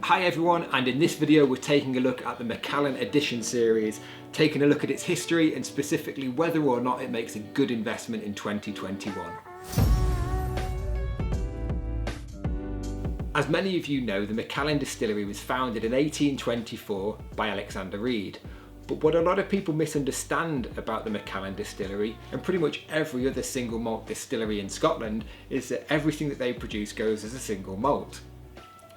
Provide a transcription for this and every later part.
Hi everyone, and in this video we're taking a look at the Macallan Edition series, taking a look at its history and specifically whether or not it makes a good investment in 2021. As many of you know, the Macallan Distillery was founded in 1824 by Alexander Reid. But what a lot of people misunderstand about the Macallan Distillery, and pretty much every other single malt distillery in Scotland, is that everything that they produce goes as a single malt.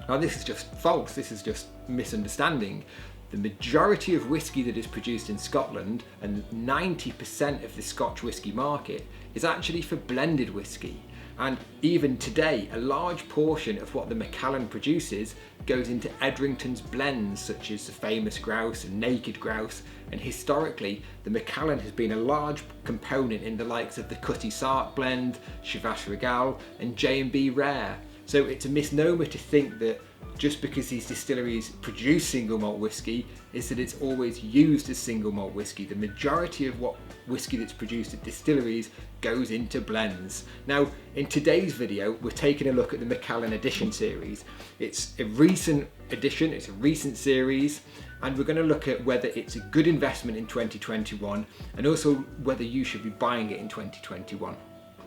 Now this is just false, this is just misunderstanding. The majority of whisky that is produced in Scotland, and 90% of the Scotch whisky market, is actually for blended whisky. And even today, a large portion of what the Macallan produces goes into Edrington's blends, such as the famous Grouse and Naked Grouse, and historically the Macallan has been a large component in the likes of the Cutty Sark blend, Chivas Regal and J&B Rare. So it's a misnomer to think that just because these distilleries produce single malt whisky is that it's always used as single malt whisky. The majority of what whisky that's produced at distilleries goes into blends. Now, in today's video, we're taking a look at the Macallan Edition series. It's a recent edition, it's a recent series, and we're going to look at whether it's a good investment in 2021 and also whether you should be buying it in 2021.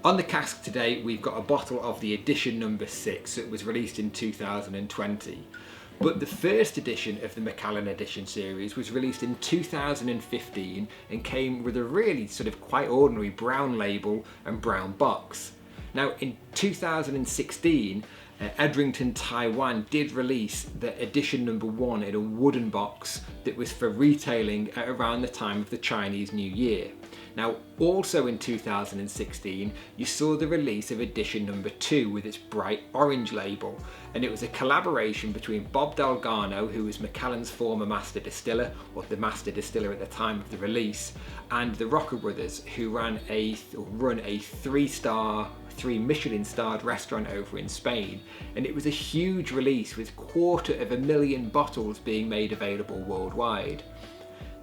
On the cask today, we've got a bottle of the edition number 6 that was released in 2020. But the first edition of the Macallan Edition series was released in 2015 and came with a really sort of quite ordinary brown label and brown box. Now in 2016, Edrington, Taiwan did release the edition number 1 in a wooden box that was for retailing at around the time of the Chinese New Year. Now, also in 2016, you saw the release of edition number 2 with its bright orange label, and it was a collaboration between Bob Dalgarno, who was Macallan's former master distiller, or the master distiller at the time of the release, and the Roca brothers, who run a 3 Michelin starred restaurant over in Spain. And it was a huge release with 250,000 bottles being made available worldwide.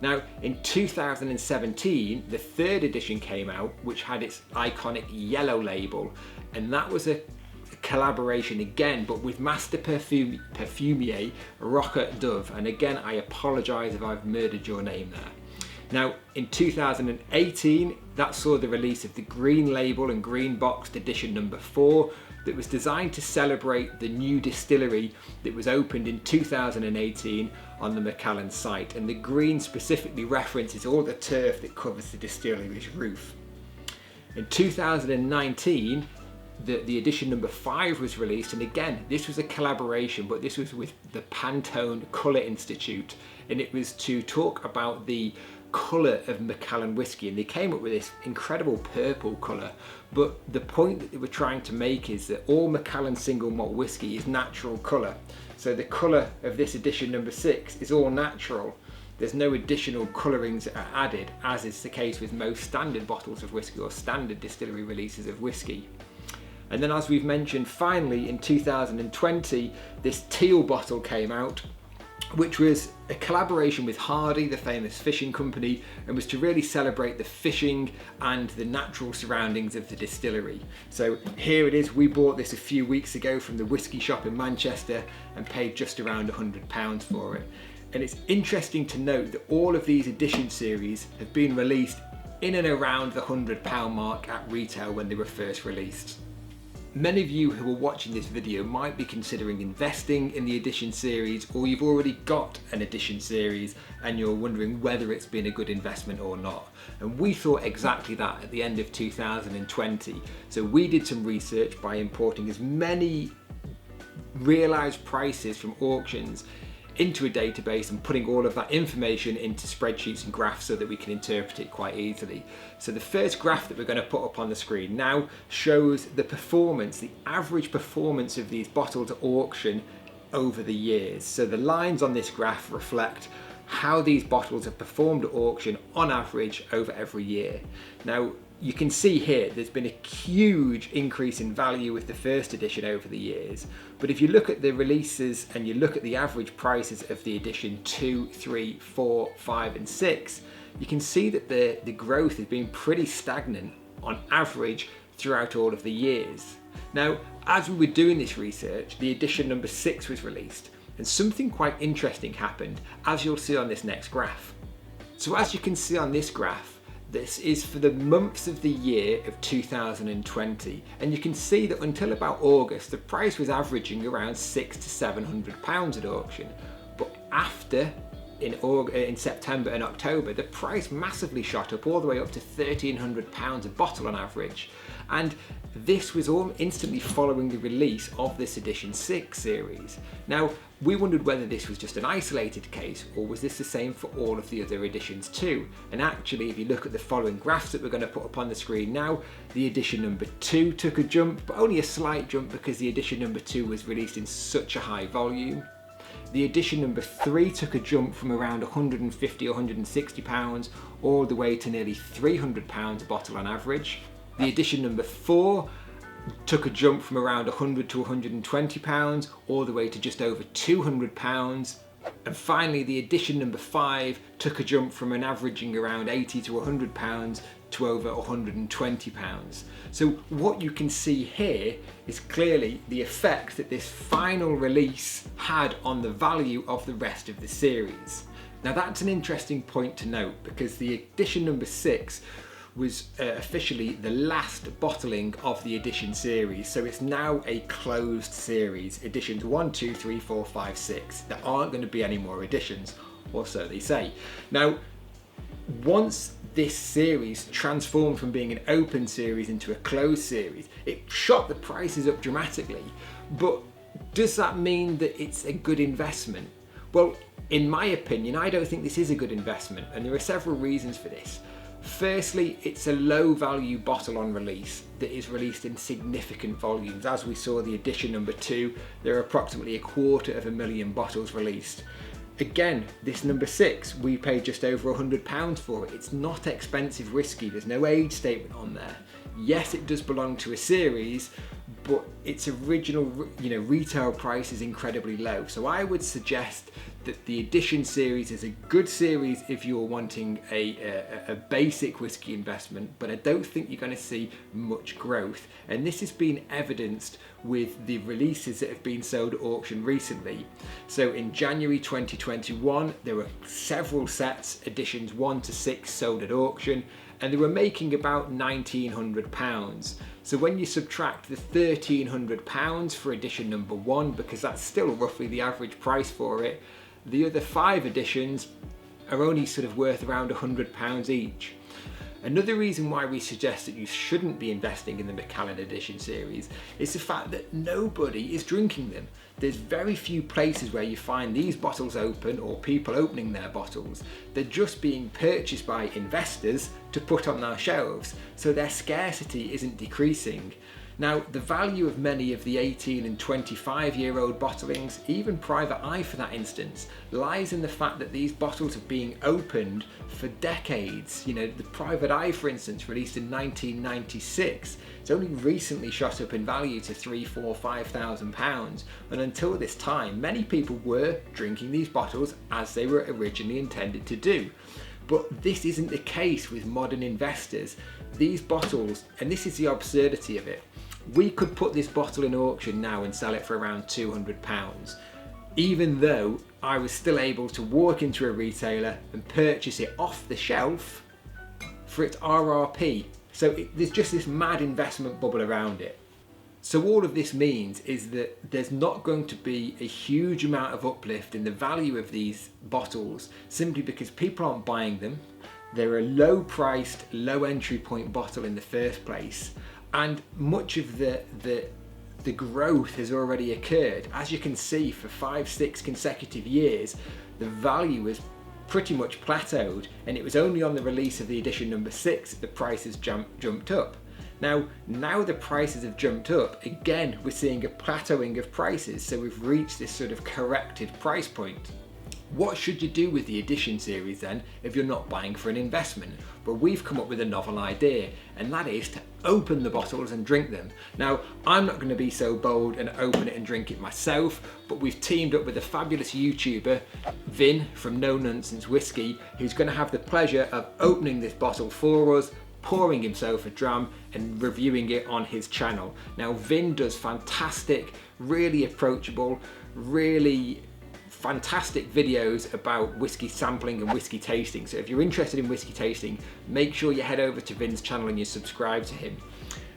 Now in 2017, the third edition came out, which had its iconic yellow label, and that was a collaboration again, but with master perfumier Roja Dove, and again I apologise if I've murdered your name there. Now in 2018, that saw the release of the green label and green boxed edition number 4 that was designed to celebrate the new distillery that was opened in 2018 on the Macallan site, and the green specifically references all the turf that covers the distillery's roof. In 2019, the edition number 5 was released, and again this was a collaboration, but this was with the Pantone Colour Institute, and it was to talk about the colour of Macallan whisky, and they came up with this incredible purple colour. But the point that they were trying to make is that all Macallan single malt whisky is natural colour. So the colour of this edition number 6 is all natural. There's no additional colourings that are added, as is the case with most standard bottles of whisky or standard distillery releases of whisky. And then, as we've mentioned, finally in 2020, this teal bottle came out, which was a collaboration with Hardy, the famous fishing company, and was to really celebrate the fishing and the natural surroundings of the distillery. So here it is. We bought this a few weeks ago from the whisky shop in Manchester and paid just around £100 for it. And it's interesting to note that all of these edition series have been released in and around the £100 mark at retail when they were first released. Many of you who are watching this video might be considering investing in the edition series, or you've already got an edition series and you're wondering whether it's been a good investment or not. And we thought exactly that at the end of 2020. So we did some research by importing as many realised prices from auctions into a database and putting all of that information into spreadsheets and graphs so that we can interpret it quite easily. So the first graph that we're going to put up on the screen now shows the performance, the average performance of these bottles at auction over the years. So the lines on this graph reflect how these bottles have performed at auction on average over every year. Now you can see here there's been a huge increase in value with the first edition over the years, but if you look at the releases and you look at the average prices of the edition 2, 3, 4, 5 and 6, you can see that the growth has been pretty stagnant on average throughout all of the years. Now, as we were doing this research, the edition number 6 was released, and something quite interesting happened, as you'll see on this next graph. So as you can see on this graph, this is for the months of the year of 2020, and you can see that until about August the price was averaging around £600 to £700 at auction, but after in September and October the price massively shot up all the way up to £1,300 a bottle on average, and this was all instantly following the release of this edition 6 series. Now we wondered whether this was just an isolated case, or was this the same for all of the other editions too? And actually, if you look at the following graphs that we're going to put up on the screen now, the edition number 2 took a jump, but only a slight jump because the edition number 2 was released in such a high volume. The edition number 3 took a jump from around £150 or £160 all the way to nearly £300 a bottle on average. The edition number 4 took a jump from around £100 to £120 all the way to just over £200. And finally, the edition number 5 took a jump from an averaging around £80 to £100 to over £120. So what you can see here is clearly the effect that this final release had on the value of the rest of the series. Now that's an interesting point to note, because the edition number 6 was officially the last bottling of the edition series, so it's now a closed series. Editions 1, 2, 3, 4, 5, 6. There aren't going to be any more editions, or so they say. Now, once this series transformed from being an open series into a closed series, it shot the prices up dramatically. But does that mean that it's a good investment? Well, in my opinion, I don't think this is a good investment, and there are several reasons for this. Firstly, it's a low value bottle on release that is released in significant volumes. As we saw the edition number 2, there are approximately 250,000 bottles released. Again, this number 6, we paid just over £100 for it. It's not expensive whiskey, there's no age statement on there. Yes, it does belong to a series, but its original retail price is incredibly low. So I would suggest that the edition series is a good series if you're wanting a basic whiskey investment, but I don't think you're going to see much growth. And this has been evidenced with the releases that have been sold at auction recently. So in January 2021, there were several sets, editions 1 to 6, sold at auction, and they were making about £1,900. So when you subtract the £1,300 for edition number 1, because that's still roughly the average price for it, the other 5 editions are only sort of worth around £100 each. Another reason why we suggest that you shouldn't be investing in the Macallan Edition series is the fact that nobody is drinking them. There's very few places where you find these bottles open, or people opening their bottles. They're just being purchased by investors to put on their shelves, so their scarcity isn't decreasing. Now, the value of many of the 18 and 25-year-old bottlings, even Private Eye for that instance, lies in the fact that these bottles are being opened for decades. You know, the Private Eye, for instance, released in 1996, it's only recently shot up in value to £3,000, £4,000, £5,000, and until this time, many people were drinking these bottles as they were originally intended to do. But this isn't the case with modern investors. These bottles, and this is the absurdity of it, we could put this bottle in auction now and sell it for around £200, even though I was still able to walk into a retailer and purchase it off the shelf for its RRP. So there's just this mad investment bubble around it. So all of this means is that there's not going to be a huge amount of uplift in the value of these bottles, simply because people aren't buying them. They're a low priced, low entry point bottle in the first place, and much of the growth has already occurred. As you can see, for 5-6 consecutive years, the value has pretty much plateaued, and it was only on the release of the edition number 6 that the prices jumped up. Now the prices have jumped up, again we're seeing a plateauing of prices, so we've reached this sort of corrected price point. What should you do with the edition series then if you're not buying for an investment? Well, we've come up with a novel idea, and that is to open the bottles and drink them. Now, I'm not going to be so bold and open it and drink it myself, but we've teamed up with a fabulous YouTuber, Vin from No Nonsense Whisky, who's going to have the pleasure of opening this bottle for us, pouring himself a dram and reviewing it on his channel. Now, Vin does fantastic, really approachable, really fantastic videos about whiskey sampling and whiskey tasting. So if you're interested in whiskey tasting, make sure you head over to Vin's channel and you subscribe to him.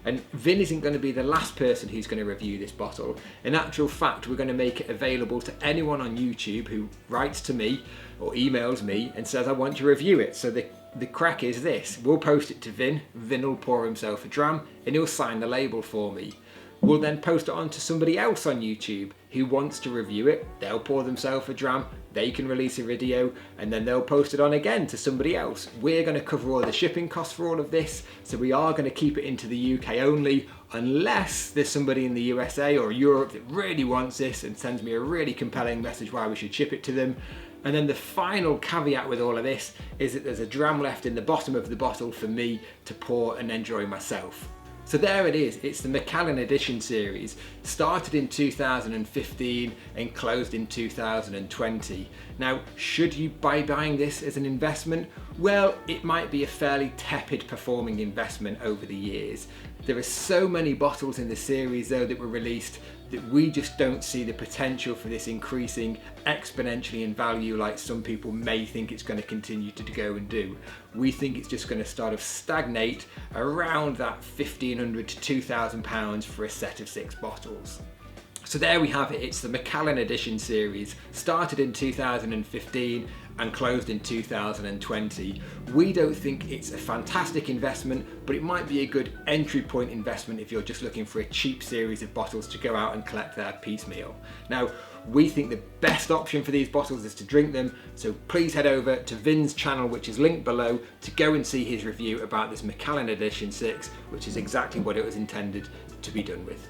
And Vin isn't going to be the last person who's going to review this bottle. In actual fact, we're going to make it available to anyone on YouTube who writes to me or emails me and says, I want to review it. So the crack is this: we'll post it to Vin, Vin will pour himself a dram and he'll sign the label for me. We'll then post it on to somebody else on YouTube who wants to review it. They'll pour themselves a dram, they can release a video, and then they'll post it on again to somebody else. We're going to cover all the shipping costs for all of this, so we are going to keep it into the UK only, unless there's somebody in the USA or Europe that really wants this and sends me a really compelling message why we should ship it to them. And then the final caveat with all of this is that there's a dram left in the bottom of the bottle for me to pour and enjoy myself. So there it is, it's the Macallan Edition series, started in 2015 and closed in 2020. Now, should you be buying this as an investment? Well, it might be a fairly tepid performing investment over the years. There are so many bottles in the series though that were released that we just don't see the potential for this increasing exponentially in value like some people may think it's going to continue to go and do. We think it's just going to sort of stagnate around that £1,500 to £2,000 for a set of 6 bottles. So there we have it, it's the Macallan Edition series, started in 2015 and closed in 2020. We don't think it's a fantastic investment, but it might be a good entry point investment if you're just looking for a cheap series of bottles to go out and collect there piecemeal. Now, we think the best option for these bottles is to drink them, so please head over to Vin's channel, which is linked below, to go and see his review about this Macallan Edition 6, which is exactly what it was intended to be done with.